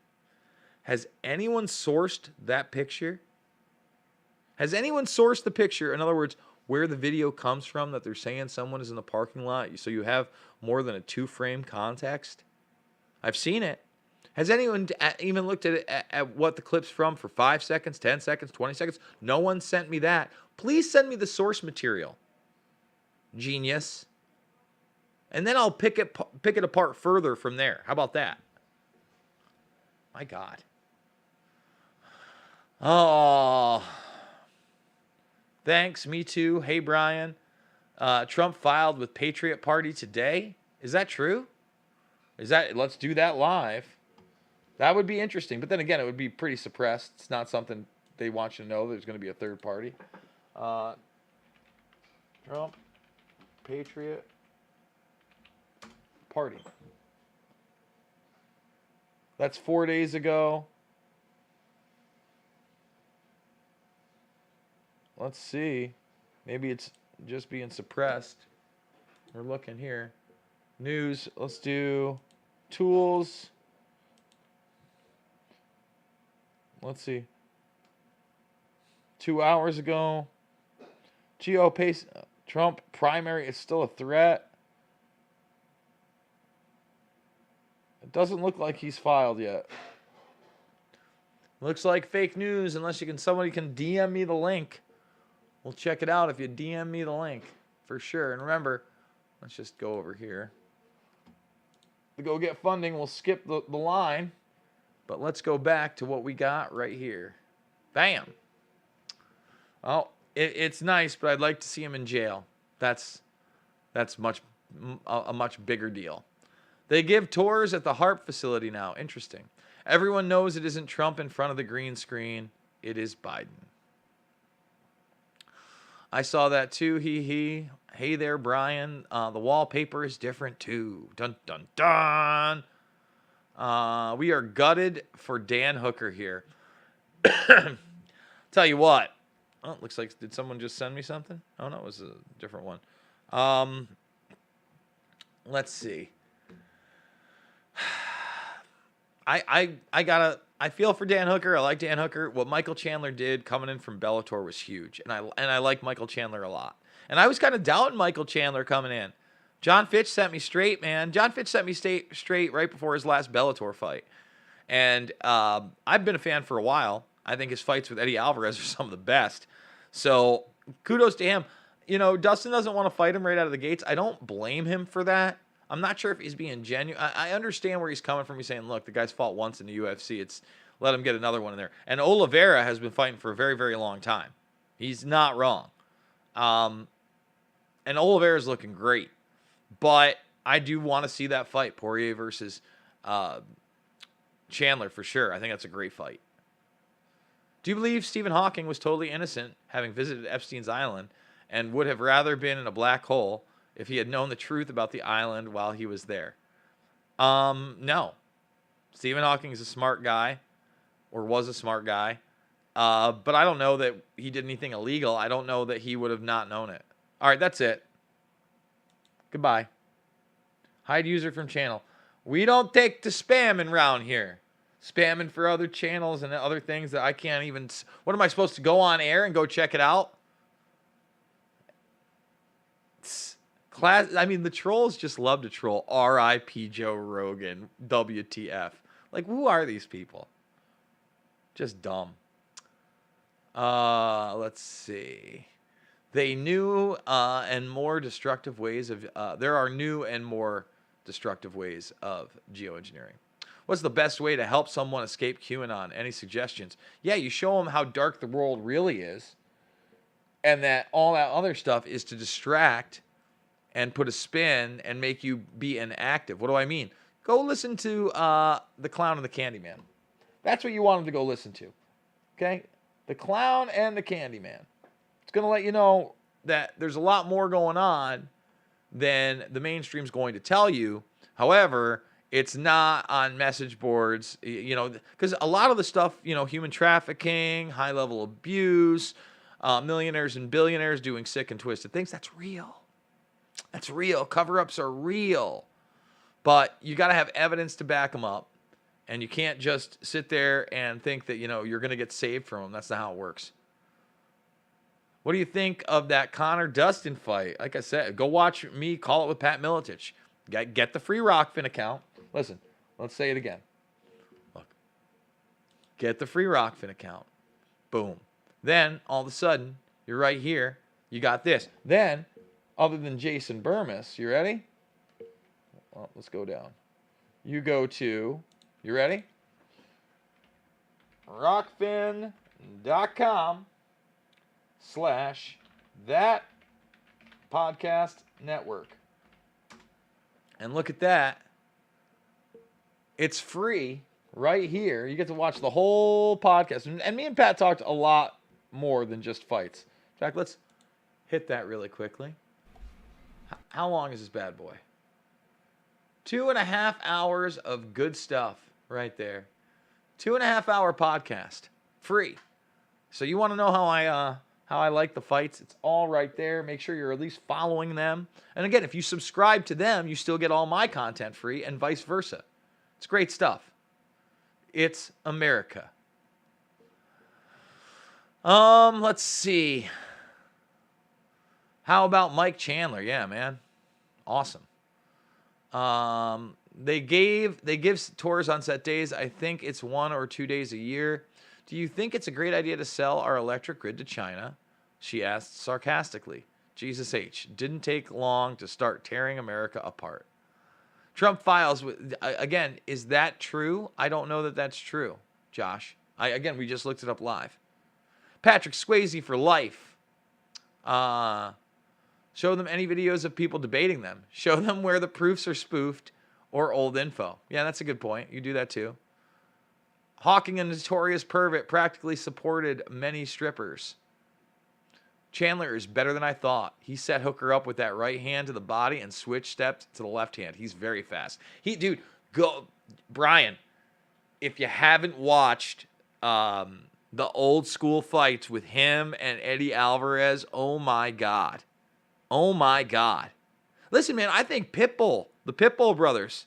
Has anyone sourced that picture? Has anyone sourced the picture? In other words, where the video comes from that they're saying someone is in the parking lot, so you have more than a 2-frame context? I've seen it. Has anyone even looked at it, at what the clip's from for 5 seconds, 10 seconds, 20 seconds? No one sent me that. Please send me the source material. Genius. And then I'll pick it apart further from there. How about that? My God. Oh. Thanks. Me too. Hey, Brian. Trump filed with Patriot Party today. Is that true? Let's do that live. That would be interesting. But then again, it would be pretty suppressed. It's not something they want you to know. There's going to be a third party. Trump, Patriot Party. That's 4 days ago. Let's see. Maybe it's just being suppressed. We're looking here. News. Let's do tools. Let's see. 2 hours ago. GOP Trump primary is still a threat. It doesn't look like he's filed yet. Looks like fake news unless somebody can DM me the link. We'll check it out if you DM me the link for sure. And remember, let's just go over here. To go get funding, we'll skip the line. But let's go back to what we got right here. Bam. Oh, it's nice, but I'd like to see him in jail. That's a much bigger deal. They give tours at the HARP facility now. Interesting. Everyone knows it isn't Trump in front of the green screen. It is Biden. I saw that too. He. Hey there, Brian. The wallpaper is different too. Dun, dun, dun. We are gutted for Dan Hooker here. Tell you what. Oh, it looks like, did someone just send me something? Oh, no, it was a different one. Let's see. I feel for Dan Hooker. I like Dan Hooker. What Michael Chandler did coming in from Bellator was huge. And I like Michael Chandler a lot. And I was kind of doubting Michael Chandler coming in. John Fitch set me straight, man. John Fitch set me straight right before his last Bellator fight. And I've been a fan for a while. I think his fights with Eddie Alvarez are some of the best. So kudos to him. You know, Dustin doesn't want to fight him right out of the gates. I don't blame him for that. I'm not sure if he's being genuine. I understand where he's coming from. He's saying, look, the guy's fought once in the UFC. Let him get another one in there. And Oliveira has been fighting for a very, very long time. He's not wrong. And Oliveira's looking great. But I do want to see that fight, Poirier versus Chandler, for sure. I think that's a great fight. Do you believe Stephen Hawking was totally innocent, having visited Epstein's island, and would have rather been in a black hole if he had known the truth about the island while he was there? No. Stephen Hawking is a smart guy, or was a smart guy. But I don't know that he did anything illegal. I don't know that he would have not known it. All right, that's it. Goodbye. Hide user from channel. We don't take to spamming around here. Spamming for other channels and other things that I can't even... What am I supposed to go on air and go check it out? The trolls just love to troll. R.I.P. Joe Rogan. WTF. Like, who are these people? Just dumb. Let's see. They knew and more destructive ways of... there are new and more destructive ways of geoengineering. What's the best way to help someone escape QAnon? Any suggestions? Yeah, you show them how dark the world really is, and that all that other stuff is to distract and put a spin and make you be inactive. What do I mean? Go listen to The Clown and the Candyman. That's what you want them to go listen to. Okay? The Clown and the Candyman. It's going to let you know that there's a lot more going on than the mainstream's going to tell you. However, it's not on message boards, because a lot of the stuff, human trafficking, high-level abuse, millionaires and billionaires doing sick and twisted things, that's real. That's real. Cover-ups are real. But you got to have evidence to back them up. And you can't just sit there and think that, you're going to get saved from them. That's not how it works. What do you think of that Connor Dustin fight? Like I said, go watch me call it with Pat Miletich. Get the free Rockfin account. Listen, let's say it again. Look. Get the free Rockfin account. Boom. Then, all of a sudden, you're right here. You got this. Then, other than Jason Burmis, you ready? Well, let's go down. You go to, you ready? Rockfin.com/that podcast network. And look at that. It's free right here. You get to watch the whole podcast. And me and Pat talked a lot more than just fights. In fact, let's hit that really quickly. How long is this bad boy? 2.5 hours of good stuff right there. 2.5 hour podcast. Free. So you want to know how I like the fights? It's all right there. Make sure you're at least following them. And again, if you subscribe to them, you still get all my content free and vice versa. It's great stuff. It's America. Let's see. How about Mike Chandler? Yeah, man. Awesome. They give tours on set days. I think it's 1 or 2 days a year. Do you think it's a great idea to sell our electric grid to China? She asked sarcastically. Jesus H. Didn't take long to start tearing America apart. Trump files with, again, is that true? I don't know that that's true, Josh. We just looked it up live. Patrick Swayze for life. Show them any videos of people debating them. Show them where the proofs are spoofed or old info. Yeah, that's a good point. You do that too. Hawking, a notorious pervert, practically supported many strippers. Chandler is better than I thought. He set Hooker up with that right hand to the body and switch steps to the left hand. He's very fast. Go, Brian. If you haven't watched the old school fights with him and Eddie Alvarez, oh my God. Oh my God. Listen, man, I think the Pitbull brothers,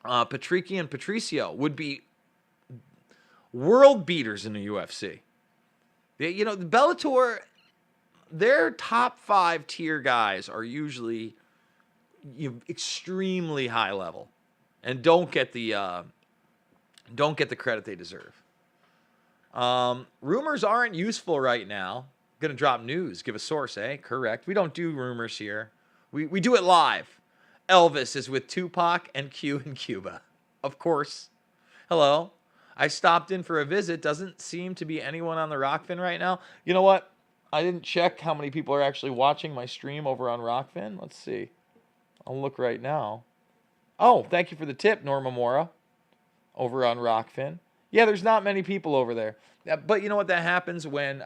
Patricky and Patricio would be world beaters in the UFC. The Bellator, their top 5 tier guys are usually extremely high level and don't get the credit they deserve. Rumors aren't useful right now. Gonna drop news. Give a source, eh? Correct. We don't do rumors here. We do it live. Elvis is with Tupac and Q in Cuba. Of course. Hello. I stopped in for a visit. Doesn't seem to be anyone on the Rockfin right now. You know what? I didn't check how many people are actually watching my stream over on Rockfin. Let's see. I'll look right now. Oh, thank you for the tip, Norma Mora, over on Rockfin. Yeah, there's not many people over there. But you know what? That happens when,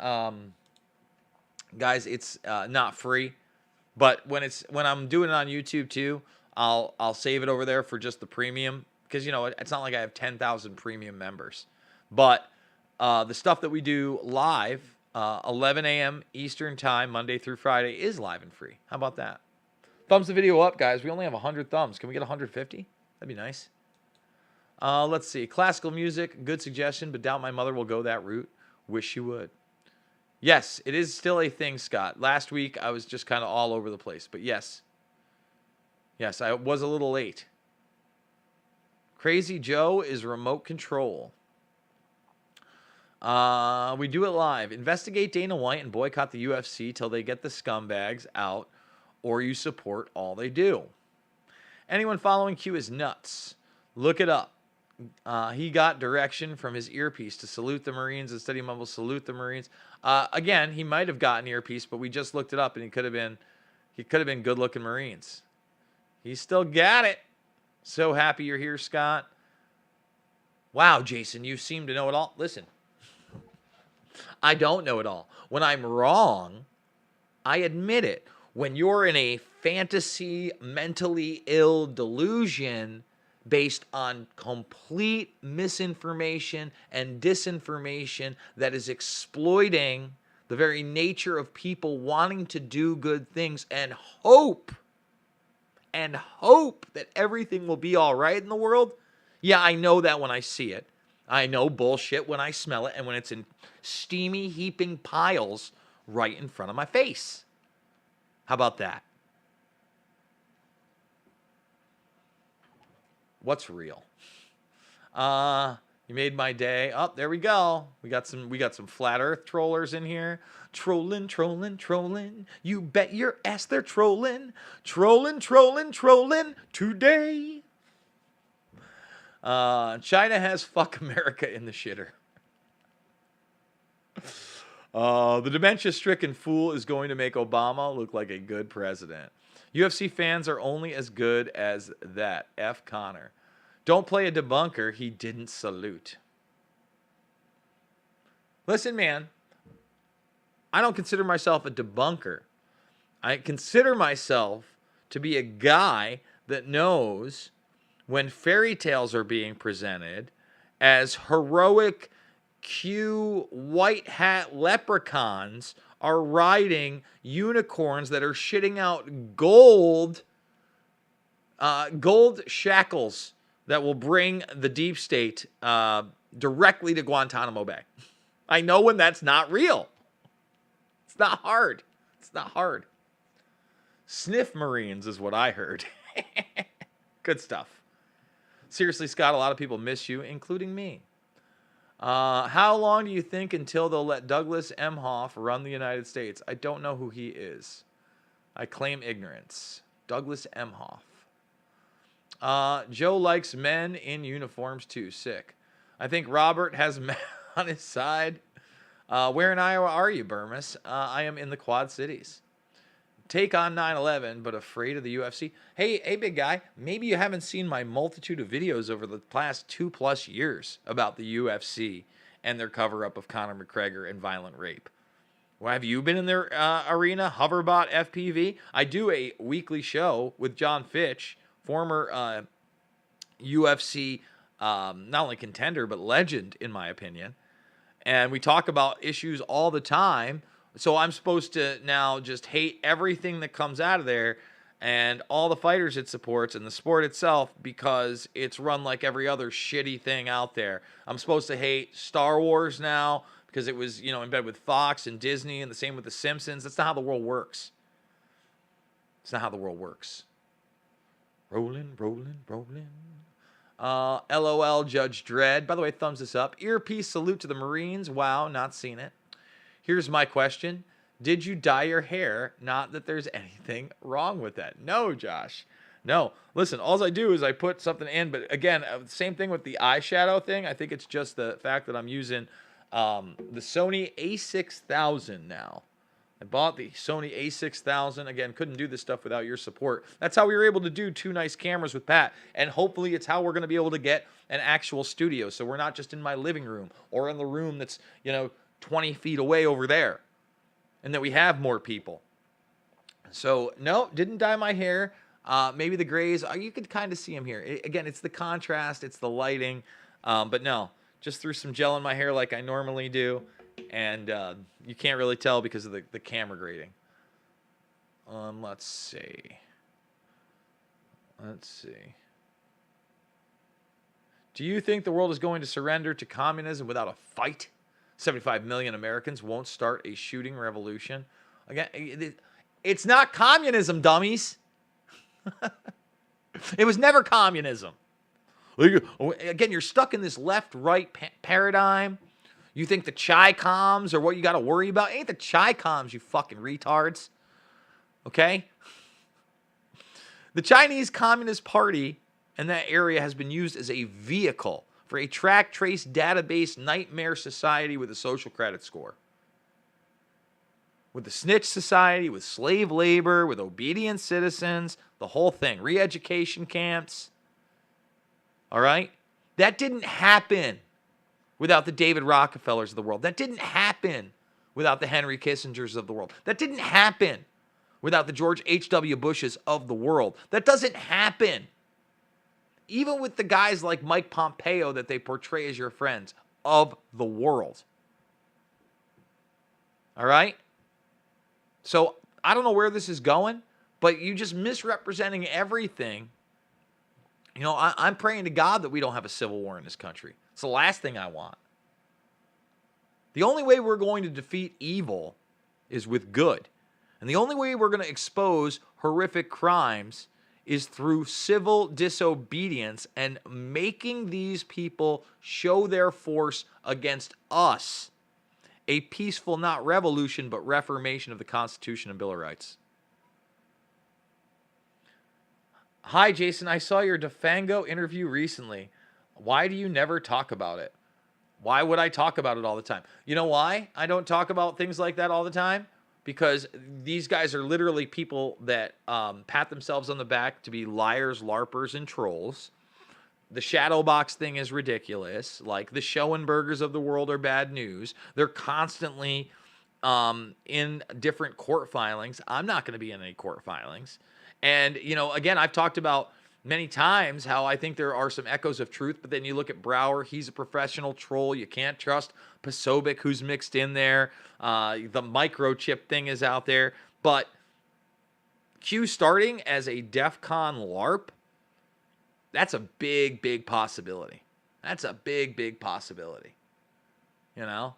guys, it's not free. But when I'm doing it on YouTube too, I'll save it over there for just the premium. Because, it's not like I have 10,000 premium members. But the stuff that we do live, 11 a.m. Eastern time, Monday through Friday, is live and free. How about that? Thumbs the video up, guys. We only have 100 thumbs. Can we get 150? That'd be nice. Let's see. Classical music, good suggestion, but doubt my mother will go that route. Wish she would. Yes, it is still a thing, Scott. Last week, I was just kind of all over the place. But yes. Yes, I was a little late. Crazy Joe is remote control. We do it live. Investigate Dana White and boycott the UFC till they get the scumbags out, or you support all they do. Anyone following Q is nuts. Look it up. He got direction from his earpiece to salute the Marines. Instead, he mumbles, salute the Marines. Again, he might have gotten earpiece, but we just looked it up, and he could have been good-looking Marines. He still got it. So happy you're here, Scott. Wow, Jason, you seem to know it all. Listen, I don't know it all. When I'm wrong, I admit it. When you're in a fantasy, mentally ill delusion based on complete misinformation and disinformation that is exploiting the very nature of people wanting to do good things and hope and hope that everything will be all right in the world, yeah, I know that when I see it. I know bullshit when I smell it and when it's in steamy, heaping piles right in front of my face. How about that? What's real? You made my day. Oh, there we go. We got some flat earth trollers in here. Trolling, trolling, trolling. You bet your ass they're trolling. Trolling, trolling, trolling today. China has fuck America in the shitter. The dementia-stricken fool is going to make Obama look like a good president. UFC fans are only as good as that. F. Connor. Don't play a debunker. He didn't salute. Listen, man. I don't consider myself a debunker. I consider myself to be a guy that knows when fairy tales are being presented as heroic Q white hat leprechauns are riding unicorns that are shitting out gold shackles that will bring the deep state directly to Guantanamo Bay. I know when that's not real. It's not hard. It's not hard. Sniff Marines is what I heard. Good stuff. Seriously, Scott, a lot of people miss you, including me. How long do you think until they'll let Douglas Emhoff run the United States? I don't know who he is. I claim ignorance. Douglas Emhoff. Joe likes men in uniforms too. Sick. I think Robert has men on his side. Where in Iowa are you, Burmis? I am in the Quad Cities. Take on 9/11, but afraid of the UFC. Hey, big guy, maybe you haven't seen my multitude of videos over the past 2+ years about the UFC and their cover-up of Conor McGregor and violent rape. Well, have you been in their arena, Hoverbot FPV? I do a weekly show with John Fitch, former UFC not only contender, but legend, in my opinion. And we talk about issues all the time. So I'm supposed to now just hate everything that comes out of there and all the fighters it supports and the sport itself because it's run like every other shitty thing out there. I'm supposed to hate Star Wars now because it was, in bed with Fox and Disney, and the same with The Simpsons. That's not how the world works. It's not how the world works. Rolling, rolling, rolling. LOL, Judge Dredd. By the way, thumbs this up. Earpiece salute to the Marines. Wow, not seen it. Here's my question. Did you dye your hair? Not that there's anything wrong with that. No, Josh. No. Listen, all I do is I put something in. But again, same thing with the eyeshadow thing. I think it's just the fact that I'm using the Sony a6000 now. I bought the Sony a6000. Again, couldn't do this stuff without your support. That's how we were able to do 2 nice cameras with Pat. And hopefully it's how we're going to be able to get an actual studio. So we're not just in my living room or in the room that's, 20 feet away over there, and that we have more people. So no, didn't dye my hair. Maybe the grays, you could kind of see them here. Again, it's the contrast, it's the lighting, but no, just threw some gel in my hair like I normally do, and you can't really tell because of the camera grading. Let's see. Do you think the world is going to surrender to communism without a fight? 75 million Americans won't start a shooting revolution. Again, it's not communism, dummies. It was never communism. Again, you're stuck in this left-right paradigm. You think the Chi-Coms are what you got to worry about? Ain't the Chi-Coms, you fucking retards. Okay? The Chinese Communist Party in that area has been used as a vehicle for a track trace database nightmare society with a social credit score. With the snitch society, with slave labor, with obedient citizens, the whole thing. Re-education camps. All right? That didn't happen without the David Rockefellers of the world. That didn't happen without the Henry Kissingers of the world. That didn't happen without the George H.W. Bushes of the world. That doesn't happen even with the guys like Mike Pompeo that they portray as your friends of the world. All right? So I don't know where this is going, but you just misrepresenting everything. You know, I'm praying to God that we don't have a civil war in this country. It's the last thing I want. The only way we're going to defeat evil is with good. And the only way we're going to expose horrific crimes is through civil disobedience and making these people show their force against us. A peaceful, not revolution, but reformation of the Constitution and Bill of Rights. Hi, Jason. I saw your DeFango interview recently. Why do you never talk about it? Why would I talk about it all the time? You know why I don't talk about things like that all the time? Because these guys are literally people that pat themselves on the back to be liars, larpers, and trolls. The shadow box thing is ridiculous. Like the Schoenbergers of the world are bad news. They're constantly in different court filings. I'm not going to be in any court filings. And, you know, again, I've talked about many times how I think there are some echoes of truth, but then you look at Brower, he's a professional troll. You can't trust Posobiec, who's mixed in there. The microchip thing is out there. But Q starting as a DEF CON LARP, that's a big, big possibility. That's a big, big possibility. You know?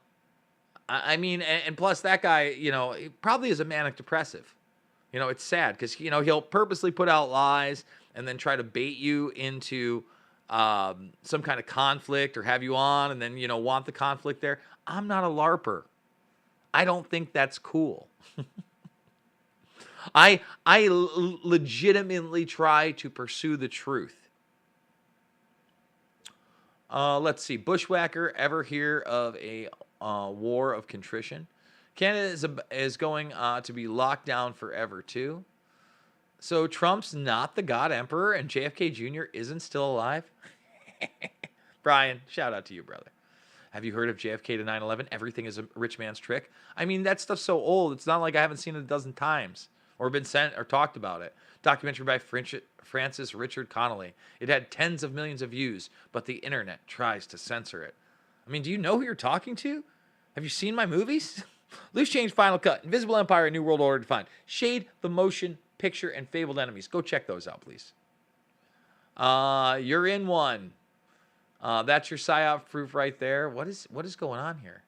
I mean, and plus that guy, you know, he probably is a manic depressive. You know, it's sad because, you know, he'll purposely put out lies and then try to bait you into some kind of conflict or have you on and then, you know, want the conflict there. I'm not a LARPer. I don't think that's cool. I legitimately try to pursue the truth. Let's see. Bushwhacker, ever hear of a war of contrition? Canada is going to be locked down forever, too. So Trump's not the God Emperor and JFK Jr. isn't still alive? Brian, shout out to you, brother. Have you heard of JFK to 9/11? Everything is a rich man's trick. I mean, that stuff's so old. It's not like I haven't seen it a dozen times or been sent or talked about it. Documentary by Francis Richard Connolly. It had tens of millions of views, but the internet tries to censor it. I mean, do you know who you're talking to? Have you seen my movies? Loose Change, Final Cut, Invisible Empire, New World Order Defined, Shade, The Motion Picture, and Fabled Enemies. Go check those out, please. You're in one. That's your PSYOP proof right there. What is going on here?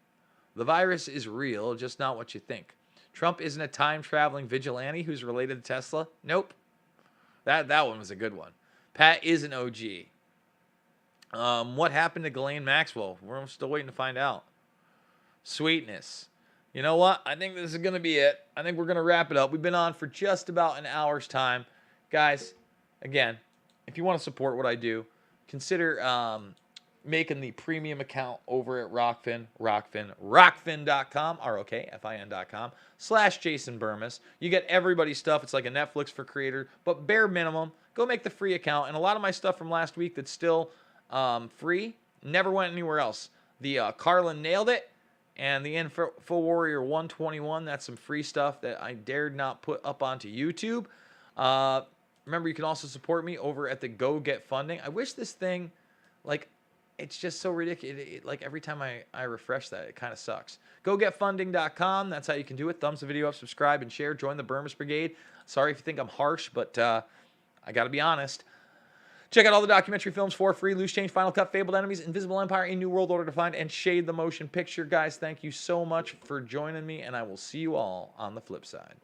The virus is real, just not what you think. Trump isn't a time-traveling vigilante who's related to Tesla? Nope. That one was a good one. Pat is an OG. What happened to Ghislaine Maxwell? We're still waiting to find out. Sweetness. You know what? I think this is going to be it. I think we're going to wrap it up. We've been on for just about an hour's time. Guys, again, if you want to support what I do, consider making the premium account over at rockfin.com, rockfin.com/Jason Burmis. You get everybody's stuff. It's like a Netflix for creator, but bare minimum, go make the free account. And a lot of my stuff from last week that's still free never went anywhere else. The Carlin Nailed It and the Info Warrior 121, that's some free stuff that I dared not put up onto YouTube. Remember, you can also support me over at the Go Get Funding. I wish this thing, like, it's just so ridiculous. Like, every time I refresh that, it kind of sucks. GoGetFunding.com. That's how you can do it. Thumbs the video up, subscribe, and share. Join the Burmis Brigade. Sorry if you think I'm harsh, but I got to be honest. Check out all the documentary films for free. Loose Change, Final Cut, Fabled Enemies, Invisible Empire, A New World Order Defined, and Shade the Motion Picture. Guys, thank you so much for joining me, and I will see you all on the flip side.